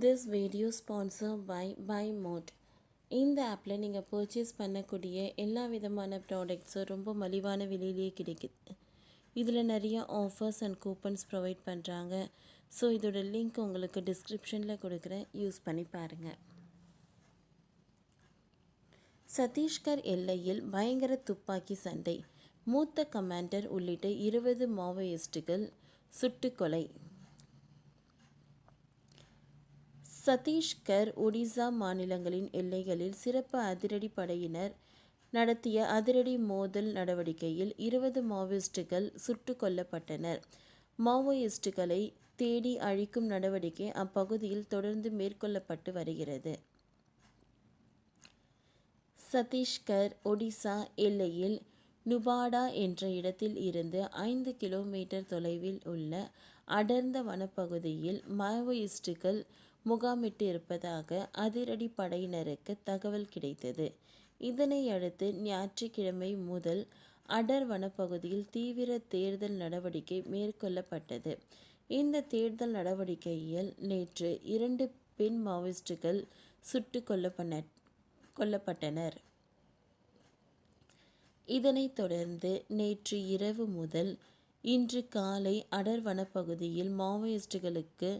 This video sponsored by Buy Mode. இந்த ஆப்பில் நீங்கள் பர்ச்சேஸ் பண்ணக்கூடிய எல்லா விதமான ப்ராடக்ட்ஸும் ரொம்ப மலிவான விலையிலேயே கிடைக்குது. இதில் நிறைய ஆஃபர்ஸ் அண்ட் கூப்பன்ஸ் ப்ரொவைட் பண்ணுறாங்க. ஸோ இதோட லிங்க் உங்களுக்கு டிஸ்கிரிப்ஷனில் கொடுக்குறேன், யூஸ் பண்ணி பாருங்கள். சத்தீஸ்கர் எல்லையில் பயங்கர துப்பாக்கி சண்டை, மூத்த கமாண்டர் உள்ளிட்ட 20 மாவோயிஸ்டுகள் சுட்டுக்கொலை. சத்தீஸ்கர், ஒடிசா மாநிலங்களின் எல்லைகளில் சிறப்பு அதிரடி படையினர் நடத்திய அதிரடி மோதல் நடவடிக்கையில் 20 மாவோயிஸ்டுகள் சுட்டுக் கொல்லப்பட்டனர். மாவோயிஸ்டுகளை தேடி அழிக்கும் நடவடிக்கை அப்பகுதியில் தொடர்ந்து மேற்கொள்ளப்பட்டு வருகிறது. சத்தீஸ்கர், ஒடிசா எல்லையில் நுபாடா என்ற இடத்தில் இருந்து 5 கிலோமீட்டர் தொலைவில் உள்ள அடர்ந்த வனப்பகுதியில் மாவோயிஸ்டுகள் முகாமிட்டு இருப்பதாக அதிரடி படையினருக்கு தகவல் கிடைத்தது. இதனையடுத்து ஞாயிற்றுக்கிழமை முதல் அடர் வனப்பகுதியில் தீவிர தேடுதல் நடவடிக்கை மேற்கொள்ளப்பட்டது. இந்த தேடுதல் நடவடிக்கையில் நேற்று 2 பெண் மாவோயிஸ்டுகள் சுட்டுக் கொல்லப்பட்டனர். இதனைத் தொடர்ந்து நேற்று இரவு முதல் இன்று காலை அடர் வனப்பகுதியில் மாவோயிஸ்டுகளுக்கு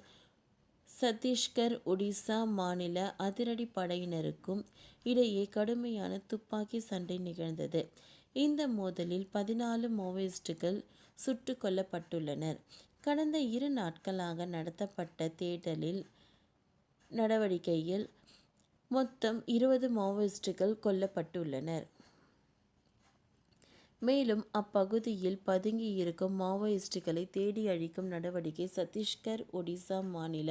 சத்தீஸ்கர், ஒடிசா மாநில அதிரடி படையினருக்கும் இடையே கடுமையான துப்பாக்கி சண்டை நிகழ்ந்தது. இந்த மோதலில் 14 மாவோயிஸ்டுகள் சுட்டுக் கொல்லப்பட்டுள்ளனர். கடந்த 2 நாட்களாக நடத்தப்பட்ட தேடுதல் நடவடிக்கையில் மொத்தம் 20 மாவோயிஸ்டுகள் கொல்லப்பட்டுள்ளனர். மேலும் அப்பகுதியில் பதுங்கி இருக்கும் மாவோயிஸ்டுகளை தேடி அழிக்கும் நடவடிக்கை சத்தீஸ்கர், ஒடிசா மாநில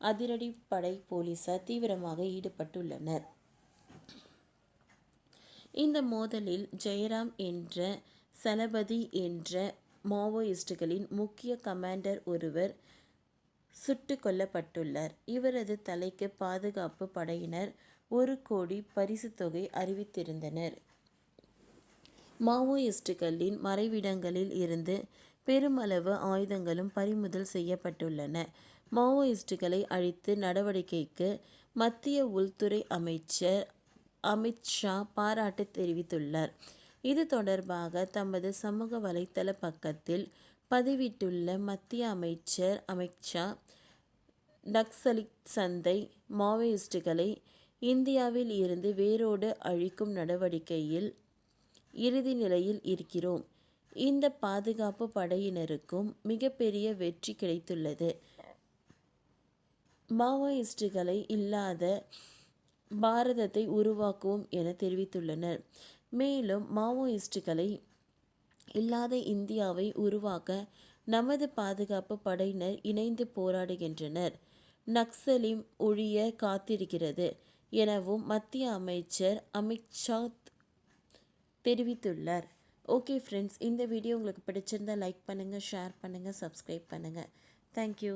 அதிரடி படை போலீசார் தீவிரமாக ஈடுபட்டுள்ளனர். இந்த மோதலில் ஜெயராம் என்ற சலபதி என்ற மாவோயிஸ்டுகளின் முக்கிய கமாண்டர் ஒருவர் சுட்டுக் கொல்லப்பட்டுள்ளார். இவரது தலைக்கு பாதுகாப்பு படையினர் 1 கோடி பரிசு தொகை அறிவித்திருந்தனர். மாவோயிஸ்டுகளின் மறைவிடங்களில் இருந்து பெருமளவு ஆயுதங்களும் பறிமுதல் செய்யப்பட்டுள்ளன. மாவோயிஸ்டுகளை அழித்து நடவடிக்கைக்கு மத்திய உள்துறை அமைச்சர் அமித் ஷா பாராட்டு தெரிவித்துள்ளார். இது தொடர்பாக தமது சமூக வலைதள பக்கத்தில் பதிவிட்டுள்ள மத்திய அமைச்சர் அமித் ஷா, நக்சலைட் சந்தை மாவோயிஸ்டுகளை இந்தியாவில் இருந்து வேரோடு அழிக்கும் நடவடிக்கையில் இறுதி நிலையில் இருக்கிறோம். இந்த பாதுகாப்பு படையினருக்கும் மிகப்பெரிய வெற்றி கிடைத்துள்ளது. மாவோயிஸ்டுகளை இல்லாத பாரதத்தை உருவாக்குவோம் என தெரிவித்துள்ளனர். மேலும் மாவோயிஸ்டுகளை இல்லாத இந்தியாவை உருவாக்க நமது பாதுகாப்பு படையினர் இணைந்து போராடுகின்றனர். நக்சலிம் ஒழிய காத்திருக்கிறது எனவும் மத்திய அமைச்சர் அமித் ஷா தெரிவித்துள்ளார். ஓகே ஃப்ரெண்ட்ஸ், இந்த வீடியோ உங்களுக்கு பிடிச்சிருந்தால் லைக் பண்ணுங்கள், ஷேர் பண்ணுங்கள், சப்ஸ்கிரைப் பண்ணுங்கள். தேங்க்யூ.